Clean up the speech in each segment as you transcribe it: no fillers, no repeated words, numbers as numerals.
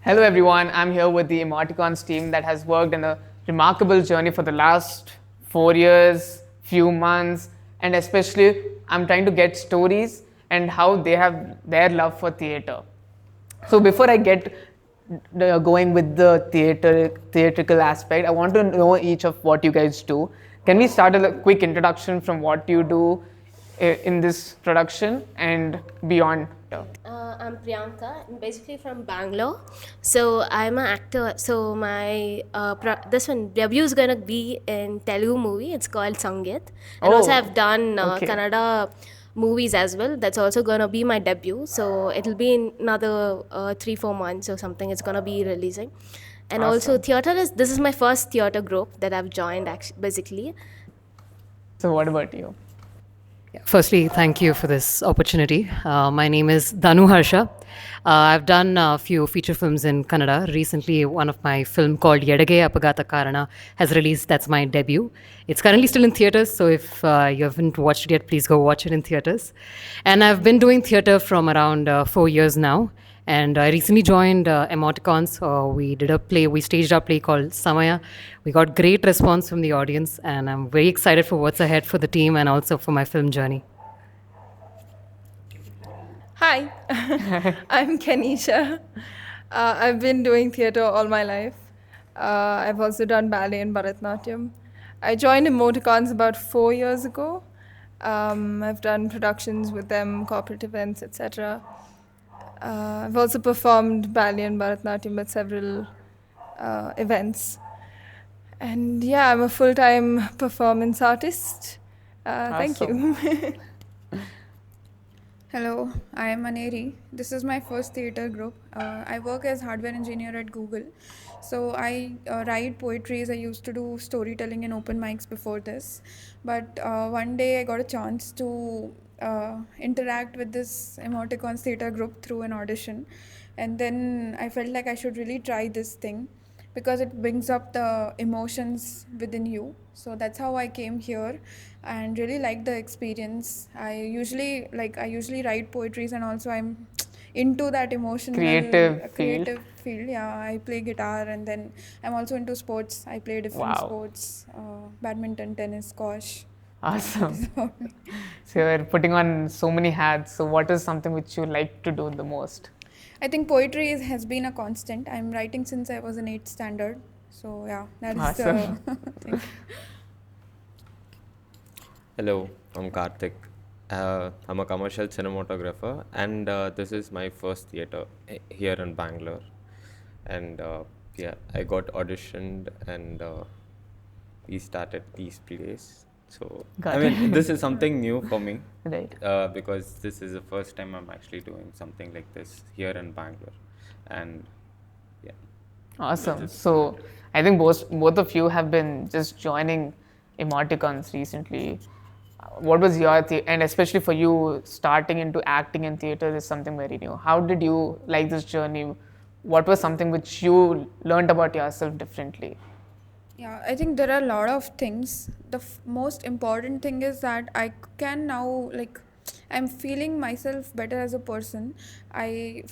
Hello everyone, I'm here with the Emoticons team that has worked in a remarkable journey for the last 4 years, few months, and especially I'm trying to get stories and how they have their love for theatre. So before I get going with the theatrical aspect, I want to know each of what you guys do. Can we start a quick introduction from what you do in this production and beyond? I'm Priyanka. I'm basically from Bangalore. So I'm an actor. So my this one debut is gonna be in Telugu movie. It's called Sangeet. And also I've done okay. Kannada movies as well. That's also gonna be my debut. So it'll be in another 3-4 months or something. It's gonna be releasing. And also theater this is my first theater group that I've joined basically. So what about you? Firstly, thank you for this opportunity. My name is Dhanu Harsha. I've done a few feature films in Kannada. Recently, one of my film called Yedage Apagata Karana has released. That's my debut. It's currently still in theaters, so if you haven't watched it yet, please go watch it in theaters. And I've been doing theater from around 4 years now. And I recently joined Emoticons. We did a play, we staged our play called Samaya. We got great response from the audience, and I'm very excited for what's ahead for the team and also for my film journey. Hi, I'm Kenisha. I've been doing theatre all my life. I've also done ballet and Bharatnatyam. I joined Emoticons about 4 years ago. I've done productions with them, corporate events, etc. I've also performed ballet and Bharatnatyam at several events. And yeah, I'm a full-time performance artist. Thank you. Hello, I am Maneri. This is my first theatre group. I work as hardware engineer at Google. So I write poetries. I used to do storytelling and open mics before this. But one day I got a chance to interact with this Emoticons theatre group through an audition. And then I felt like I should really try this thing because it brings up the emotions within you. So that's how I came here and really liked the experience. I usually write poetries, and also I'm into that emotional Creative field. Yeah, I play guitar, and then I'm also into sports. I play different sports, badminton, tennis, squash. Awesome. So you're putting on so many hats. So what is something which you like to do the most? I think poetry has been a constant. I'm writing since I was in 8th standard. So yeah, that is Awesome. the thing. Hello, I'm Karthik. I'm a commercial cinematographer, and this is my first theatre here in Bangalore. And yeah, I got auditioned, and we started these plays. So this is something new for me, Right. because this is the first time I'm actually doing something like this here in Bangalore, and yeah. Awesome. So I think both of you have been just joining Emoticons recently. What was your and especially for you, starting into acting in theatre is something very new. How did you like this journey? What was something which you learned about yourself differently? Yeah, I think there are a lot of things. The most important thing is that I can now, like, I'm feeling myself better as a person.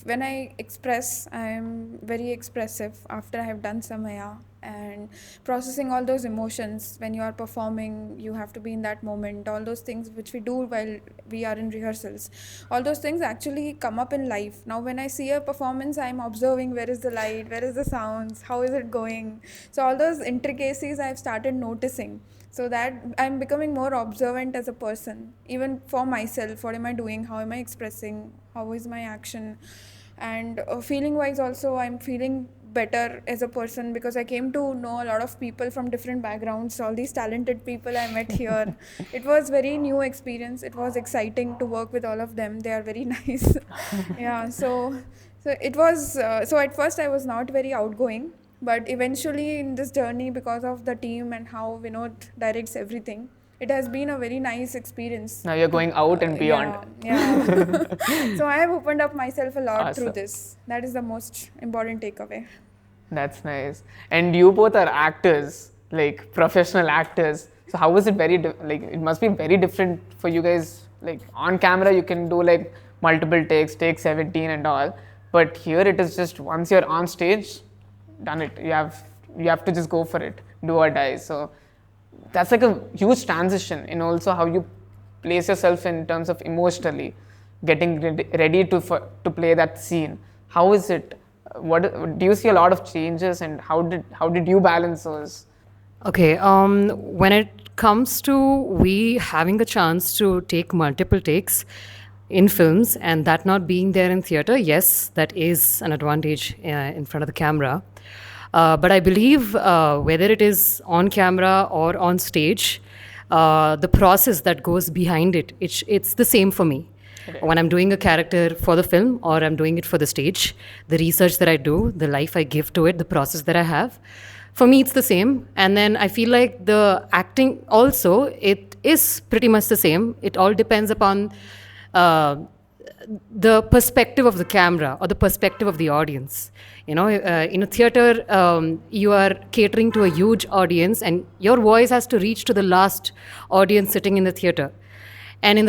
When I express, I'm very expressive after I have done Samaya, and processing all those emotions. When you are performing, you have to be in that moment. All those things which we do while we are in rehearsals, all those things actually come up in life. Now when I see a performance, I'm observing where is the light, where is the sounds, how is it going. So all those intricacies I've started noticing, so that I'm becoming more observant as a person, even for myself. What am I doing, how am I expressing, how is my action. And feeling wise also, I'm feeling better as a person because I came to know a lot of people from different backgrounds, all these talented people I met here. It was very new experience. It was exciting to work with all of them. They are very nice. Yeah, so it was so at first I was not very outgoing, but eventually in this journey, because of the team and how Vinod directs everything, it has been a very nice experience. Now you're going out and beyond. Yeah. So I have opened up myself a lot through Awesome. this. That is the most important takeaway. That's nice. And you both are actors, like professional actors. So how was it like it must be very different for you guys. Like on camera, you can do like multiple takes, take 17 and all. But here it is just once you're on stage, done it. You have to just go for it, do or die. So that's like a huge transition in also how you place yourself in terms of emotionally getting ready to play that scene. How is it? What do you see a lot of changes, and how did you balance those? Okay, when it comes to we having a chance to take multiple takes in films and that not being there in theater, yes, that is an advantage in front of the camera. But I believe whether it is on camera or on stage, the process that goes behind it's the same for me. When I'm doing a character for the film or I'm doing it for the stage, the research that I do, the life I give to it, the process that I have, for me it's the same. And then I feel like the acting also, it is pretty much the same. It all depends upon the perspective of the camera or the perspective of the audience. In a theater, you are catering to a huge audience, and your voice has to reach to the last audience sitting in the theater. And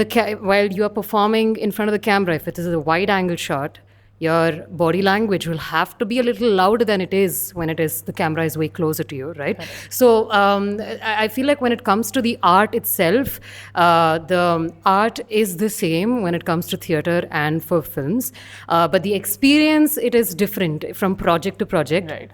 while you are performing in front of the camera, if it is a wide angle shot, your body language will have to be a little louder than it is when the camera is way closer to you, right? So I feel like when it comes to the art itself, the art is the same when it comes to theater and for films, but the experience, it is different from project to project. Right.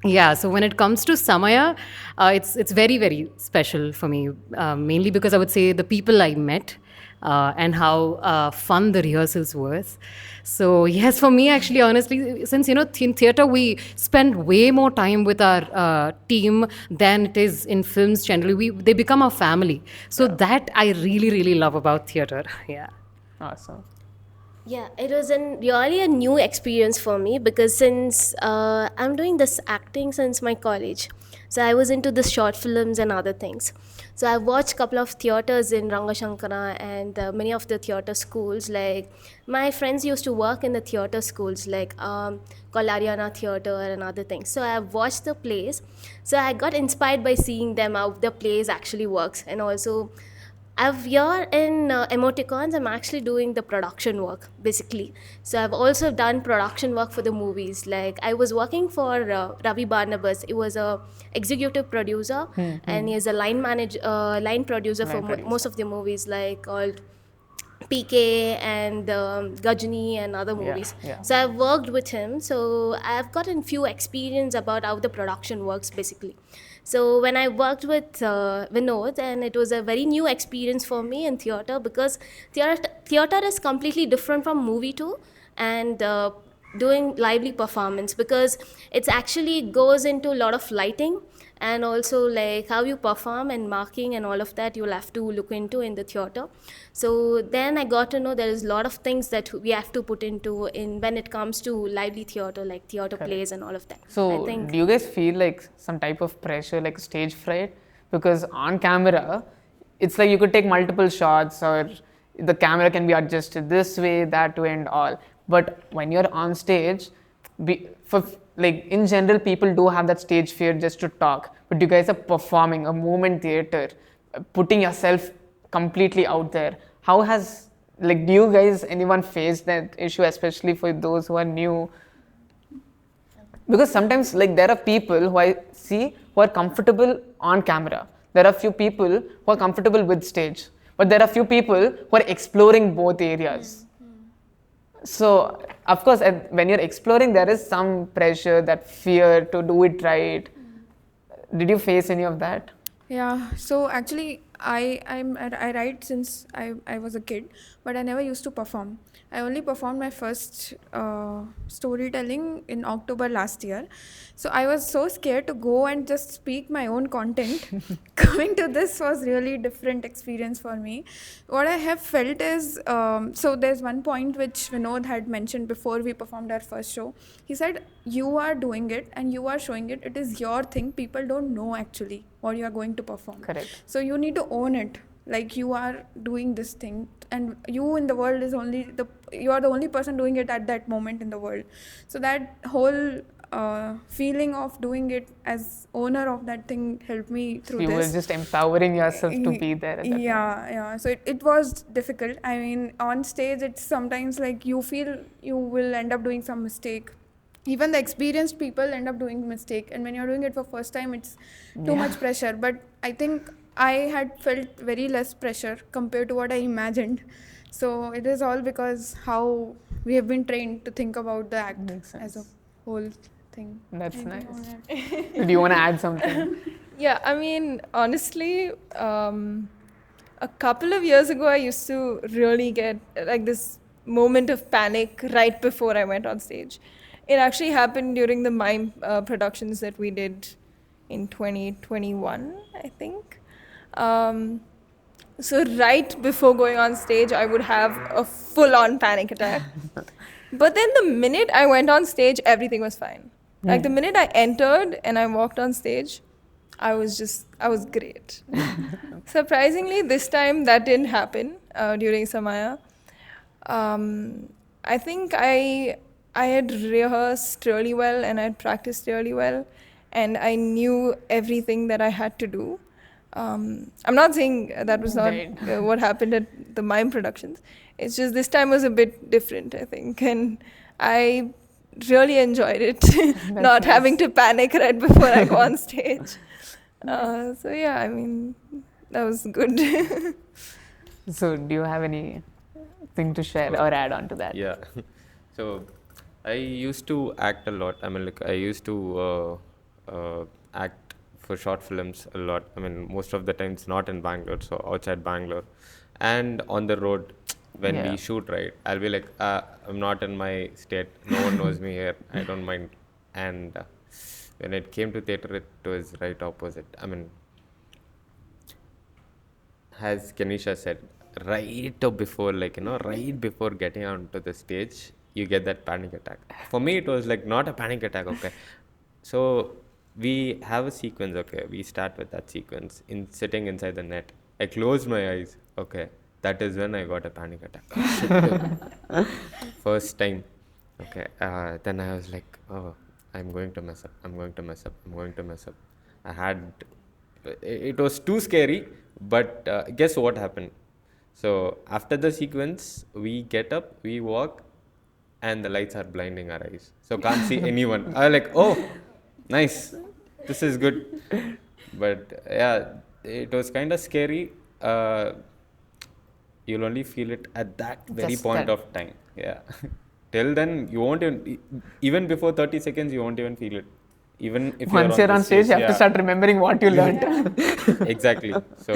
Yeah, so when it comes to Samaya, it's very, very special for me, mainly because I would say the people I met and how fun the rehearsals was. So yes, for me actually, honestly, since in theater we spend way more time with our team than it is in films generally. They become our family. So that I really, really love about theater. Yeah. Awesome. Yeah, it was really a new experience for me because since I'm doing this acting since my college, so I was into the short films and other things. So I watched a couple of theaters in Rangashankara and many of the theater schools. Like my friends used to work in the theater schools like Kolariana Theater and other things. So I watched the plays. So I got inspired by seeing them, how the plays actually works. And also here in Emoticons, I'm actually doing the production work basically. So I've also done production work for the movies. Like I was working for Ravi Barnabas. He was a executive producer and he is a line producer for most of the movies like called PK and Gajani and other movies. Yeah. So I've worked with him. So I've gotten few experience about how the production works basically. So when I worked with Vinod, and it was a very new experience for me in theater because theater is completely different from movie too, and doing lively performance because it's actually goes into a lot of lighting and also like how you perform and marking and all of that you'll have to look into in the theater. So then I got to know there is a lot of things that we have to put into in when it comes to lively theater, like theater plays and all of that. So, I think do you guys feel like some type of pressure, like stage fright? Because on camera, it's like you could take multiple shots, or the camera can be adjusted this way, that way, and all. But when you're on stage, in general, people do have that stage fear just to talk. But you guys are performing a movement theater, putting yourself completely out there. How has do you guys anyone face that issue, especially for those who are new? Because sometimes there are people who I see who are comfortable on camera. There are few people who are comfortable with stage, but there are few people who are exploring both areas. So of course, when you're exploring, there is some pressure, that fear to do it right. Did you face any of that? Yeah, so actually I write since I was a kid, but I never used to perform. I only performed my first storytelling in October last year. So I was so scared to go and just speak my own content. Coming to this was really different experience for me. What I have felt is, so there's one point which Vinod had mentioned before we performed our first show. He said, you are doing it and you are showing it. It is your thing. People don't know actually what you are going to perform. Correct. So you need to own it. Like you are doing this thing, and you in the world is you are the only person doing it at that moment in the world. So that whole feeling of doing it as owner of that thing helped me through You were this. just empowering yourself to be there at that Yeah. So it was difficult. I mean, on stage, it's sometimes like you feel you will end up doing some mistake. Even the experienced people end up doing mistake, and when you're doing it for first time, it's too much pressure. But I think I had felt very less pressure compared to what I imagined. So it is all because how we have been trained to think about the act Makes as a sense. whole thing. That's I nice. don't know. Do you want to add something? Yeah, I mean, honestly, a couple of years ago, I used to really get like this moment of panic right before I went on stage. It actually happened during the mime productions that we did in 2021, I think. So right before going on stage, I would have a full-on panic attack. But then the minute I went on stage, everything was fine. Like the minute I entered and I walked on stage, I was great. Surprisingly, this time that didn't happen during Samaya. I think I had rehearsed really well and I had practiced really well, and I knew everything that I had to do. I'm not saying that was not what happened at the mime productions. It's just this time was a bit different, I think, and I really enjoyed it, not having to panic right before I go on stage. So yeah, I mean, that was good. So, do you have anything to share or add on to that? Yeah. So I used to act a lot. I mean, like I used to act for short films a lot. I mean, most of the time it's not in Bangalore, so outside Bangalore, and on the road when we shoot. Right, I'll be like, I'm not in my state. No one knows me here. I don't mind. And when it came to theatre, it was right opposite. I mean, as Kenisha said, right before, like, right before getting onto the stage, you get that panic attack. For me, it was like not a panic attack, okay. So we have a sequence, okay. We start with that sequence in sitting inside the net. I closed my eyes, okay. That is when I got a panic attack. First time, okay. Then I was like, oh, I'm going to mess up. It was too scary, but guess what happened? So after the sequence, we get up, we walk, and the lights are blinding our eyes. So can't see anyone. I was like, oh, nice, this is good. But yeah, it was kind of scary. You'll only feel it at that very point of time. Yeah. Till then, you won't even before 30 seconds, you won't even feel it. Even if Once you're on stage, you have to start remembering what you learned. Exactly. So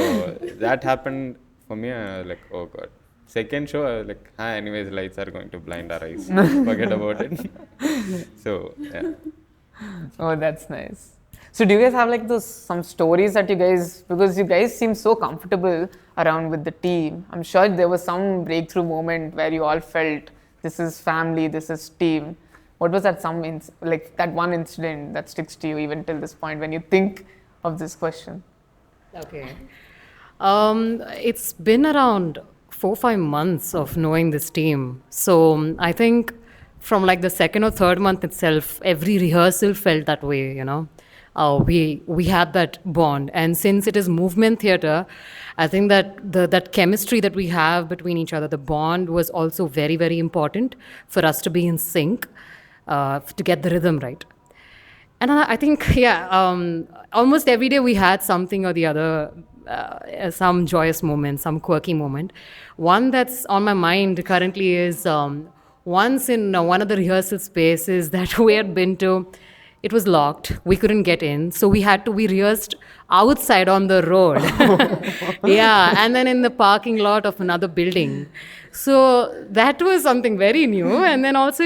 that happened for me. I was like, oh god. Second show, I was like, anyways, lights are going to blind our eyes. Forget about it. So yeah. Oh, that's nice. So do you guys have like some stories that you guys, because you guys seem so comfortable around with the team. I'm sure there was some breakthrough moment where you all felt this is family, this is team. What was that like that one incident that sticks to you even till this point when you think of this question? Okay. It's been around 4-5 months of knowing this team. So I think from like the second or third month itself, every rehearsal felt that way, we had that bond. And since it is movement theatre, I think that that chemistry that we have between each other, the bond was also very, very important for us to be in sync, to get the rhythm right. And I think, almost every day we had something or the other, some joyous moment, some quirky moment. One that's on my mind currently is once in one of the rehearsal spaces that we had been to, it was locked. We couldn't get in. So we rehearsed outside on the road. Yeah, and then in the parking lot of another building. So that was something very new. And then also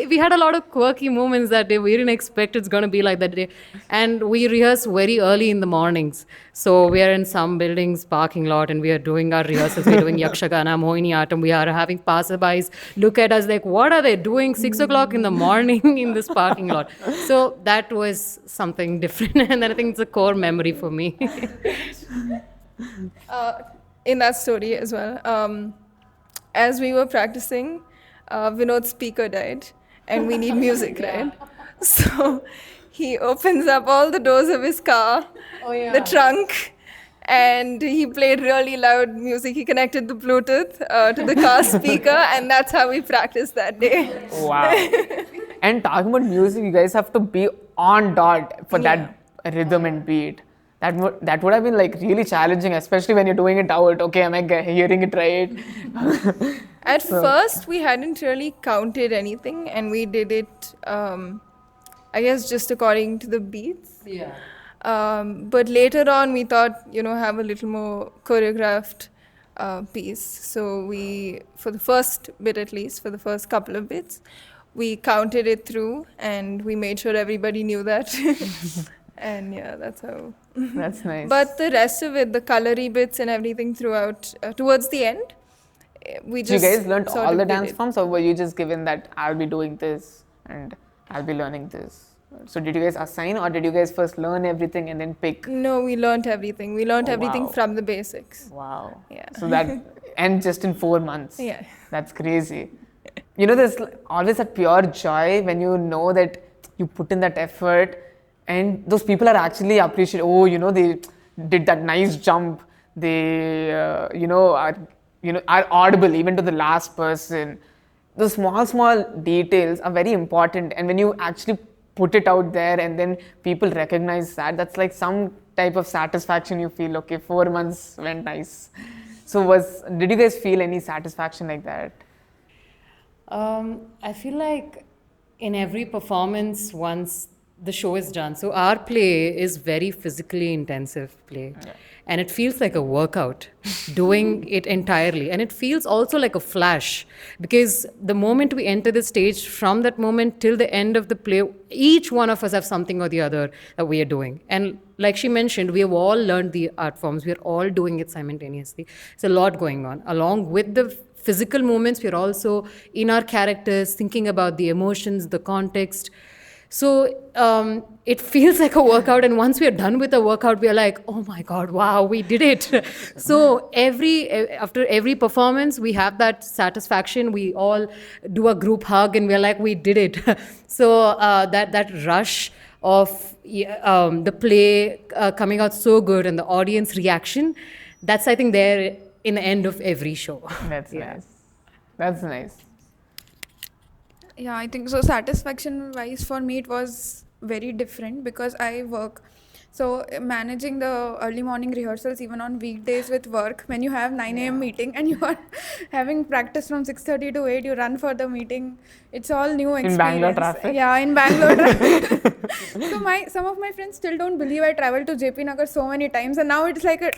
we had a lot of quirky moments that day. We didn't expect it's going to be like that day. And we rehearsed very early in the mornings. So we are in some building's parking lot and we are doing our rehearsals. We're doing Yakshagana, Mohiniyattam. We are having passerbys look at us like, what are they doing 6 o'clock in the morning in this parking lot? So that was something different. And then I think it's a core memory for me. In that story as well, as we were practicing, Vinod's speaker died and we need music, right? So he opens up all the doors of his car, the trunk, and he played really loud music. He connected the Bluetooth to the car speaker, and that's how we practiced that day. Wow. And talking about music, you guys have to be on dot for that rhythm and beat. That would have been like really challenging, especially when you're doing it out. Okay, am I hearing it right? At first, we hadn't really counted anything, and we did it, I guess, just according to the beats. Yeah. But later on, we thought, have a little more choreographed piece. So we, for the first bit at least, for the first couple of bits, we counted it through, and we made sure everybody knew that. And yeah, that's how. That's nice. But the rest of it, the colory bits and everything throughout, towards the end, we So you just guys learned sort all of the did dance it. forms, or were you just given that I'll be doing this and I'll be learning this? So did you guys assign, or did you guys first learn everything and then pick? No, we learned everything. We learned Oh, everything wow. from the basics. Wow. Yeah. So that, and just in 4 months. Yeah. That's crazy. There's always that pure joy when you know that you put in that effort and those people are actually appreciate. Oh, they did that nice jump. They, are audible even to the last person. Those small details are very important. And when you actually put it out there and then people recognize that, that's like some type of satisfaction you feel. Okay, 4 months went nice. So did you guys feel any satisfaction like that? I feel like in every performance, once the show is done, so our play is very physically intensive play. Yeah. And it feels like a workout, doing it entirely. And it feels also like a flash, because the moment we enter the stage, from that moment till the end of the play, each one of us have something or the other that we are doing. And like she mentioned, we have all learned the art forms. We are all doing it simultaneously. There's a lot going on. Along with the physical movements, we're also in our characters, thinking about the emotions, the context. So it feels like a workout, and once we are done with the workout, we are like, oh my God, wow, we did it. So after every performance, we have that satisfaction. We all do a group hug, and we're like, we did it. So that rush of the play coming out so good and the audience reaction, that's, I think, there in the end of every show. That's nice. That's nice. Yeah, I think so. Satisfaction wise, for me, it was very different because I work. So managing the early morning rehearsals, even on weekdays with work, when you have 9 a.m. meeting and you are having practice from 6:30 to 8, you run for the meeting. It's all new experience. In Bangalore traffic? Yeah, in Bangalore traffic. So some of my friends still don't believe I traveled to JP Nagar so many times, and now it's like a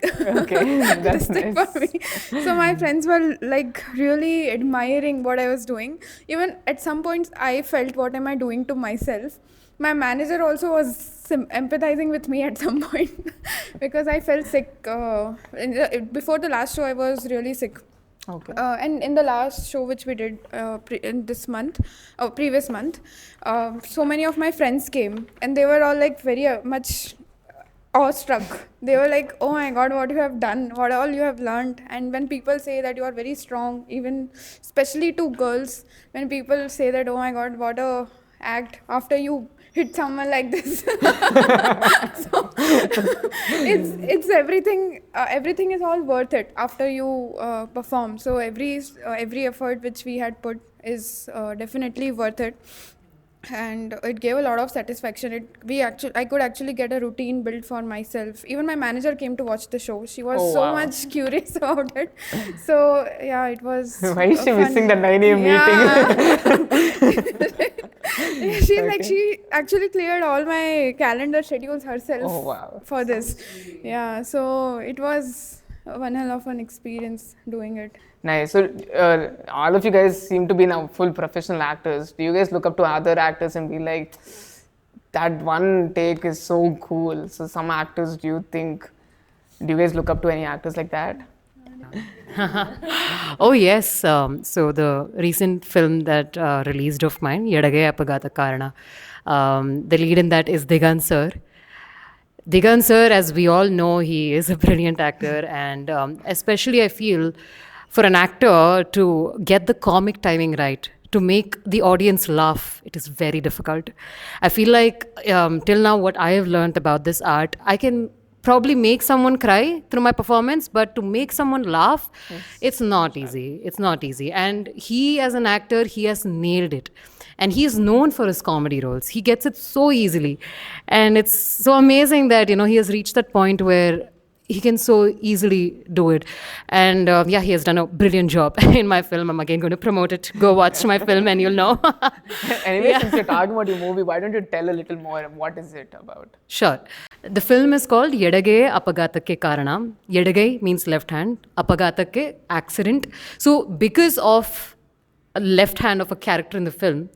Okay, that's nice. for me. So my friends were like really admiring what I was doing. Even at some points, I felt, what am I doing to myself? My manager also was empathizing with me at some point because I felt sick. Before the last show, I was really sick. Okay. And in the last show which we did in this month, previous month, so many of my friends came and they were all like very much awestruck. They were like, oh my God, what you have done, what all you have learned. And when people say that you are very strong, even especially to girls, when people say that, oh my God, what a act after you hit someone like this. So it's everything. Everything is all worth it after you perform. So every effort which we had put is definitely worth it. And it gave a lot of satisfaction. I could actually get a routine built for myself. Even my manager came to watch the show. She was much curious about it. So yeah, it was. Why is she fun. missing the 9 a.m. meeting? She's like, she actually cleared all my calendar schedules herself for this. Yeah, so it was one hell of an experience doing it. Nice. So all of you guys seem to be now full professional actors. Do you guys look up to other actors and be like, that one take is so cool? So some actors, do you guys look up to any actors like that? Oh yes. So the recent film that released of mine, Yedage Apagat Karana, the lead in that is Digan sir. Digan sir, as we all know, he is a brilliant actor, and especially I feel for an actor to get the comic timing right, to make the audience laugh, it is very difficult. I feel like till now, what I have learned about this art, I can probably make someone cry through my performance, but to make someone laugh, it's not easy. It's not easy. And he, as an actor, he has nailed it. And he is known for his comedy roles. He gets it so easily. And it's so amazing that, he has reached that point where he can so easily do it. And he has done a brilliant job in my film. I'm again going to promote it. Go watch my film and you'll know. Anyway, since you're talking about your movie, why don't you tell a little more? What is it about? Sure. The film is called Yedage Apagatakke Karanam. Yedage means left hand. Apagatakke, accident. So because of a left hand of a character in the film,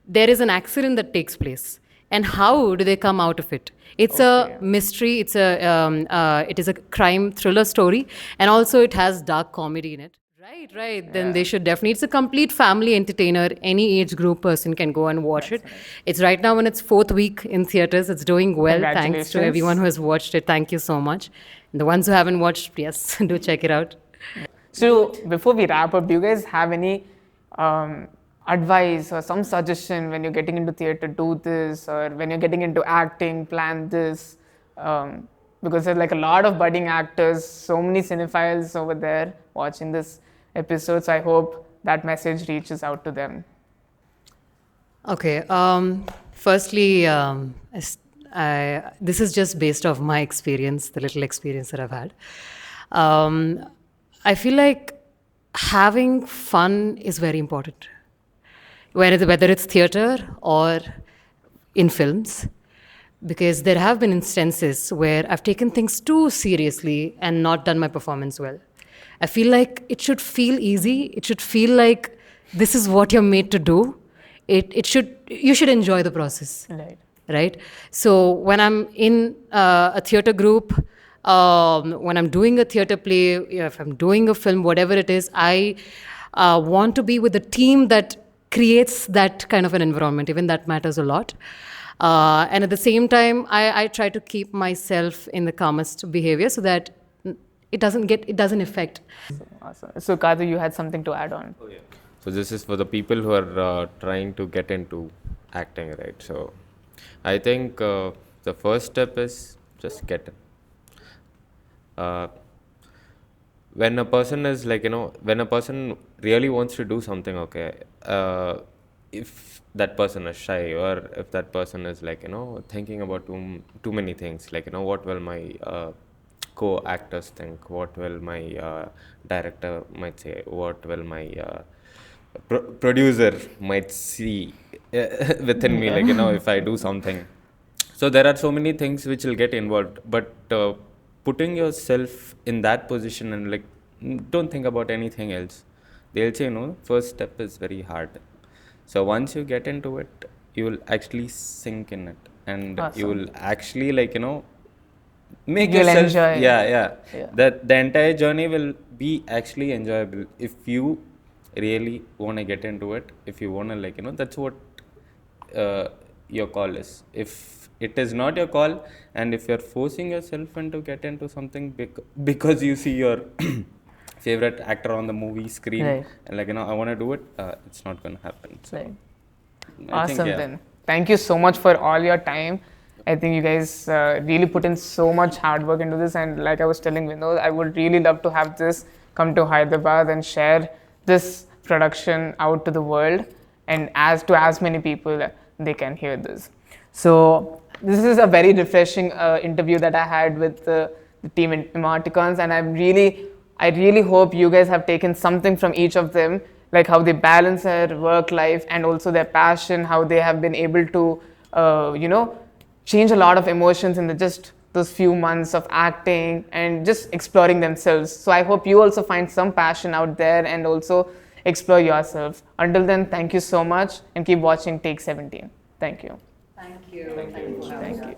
there is an accident that takes place. And how do they come out of it? It's a mystery. It is a crime thriller story, and also it has dark comedy in it. Right. Then they should definitely. It's a complete family entertainer. Any age group person can go and watch it. It's right now in its 4th week in theaters. It's doing well. Thanks to everyone who has watched it. Thank you so much. And the ones who haven't watched, yes, do check it out. So before we wrap up, do you guys have any advice or some suggestion when you're getting into theatre, do this, or when you're getting into acting, plan this? Because there's like a lot of budding actors, so many cinephiles over there watching this episode, so I hope that message reaches out to them. Okay. Firstly, this is just based off my experience, the little experience that I've had. I feel like having fun is very important. Whether it's theatre or in films, because there have been instances where I've taken things too seriously and not done my performance well. I feel like it should feel easy. It should feel like this is what you're made to do. You should enjoy the process. Right? So when I'm in a theatre group, when I'm doing a theatre play, if I'm doing a film, whatever it is, I want to be with a team that creates that kind of an environment. Even that matters a lot. And at the same time, I try to keep myself in the calmest behavior so that it doesn't affect. Awesome. So Karthik, you had something to add on. So this is for the people who are trying to get into acting, right? So I think the first step is just get in. When a person is when a person really wants to do something, if that person is shy, or if that person is thinking about too many things, what will my co-actors think, what will my director might say, what will my producer might see within me, if I do something. So there are so many things which will get involved, but putting yourself in that position and don't think about anything else. They'll say, first step is very hard. So once you get into it, you will actually sink in it, and you will actually make You'll yourself enjoy. Yeah. That the entire journey will be actually enjoyable if you really want to get into it. If you want to that's what your call is. If it is not your call, and if you're forcing yourself into get into something because you see your favorite actor on the movie screen, and I want to do it, it's not going to happen. So Awesome. Then thank you so much for all your time. I think you guys really put in so much hard work into this, and like I was telling Vinod, I would really love to have this come to Hyderabad and share this production out to the world, and as many people they can hear this. So this is a very refreshing interview that I had with the Team Emoticons, and I really hope you guys have taken something from each of them, like how they balance their work life and also their passion, how they have been able to, change a lot of emotions in just those few months of acting and just exploring themselves. So I hope you also find some passion out there and also explore yourself. Until then, thank you so much and keep watching Take 17. Thank you. Thank you. Thank you.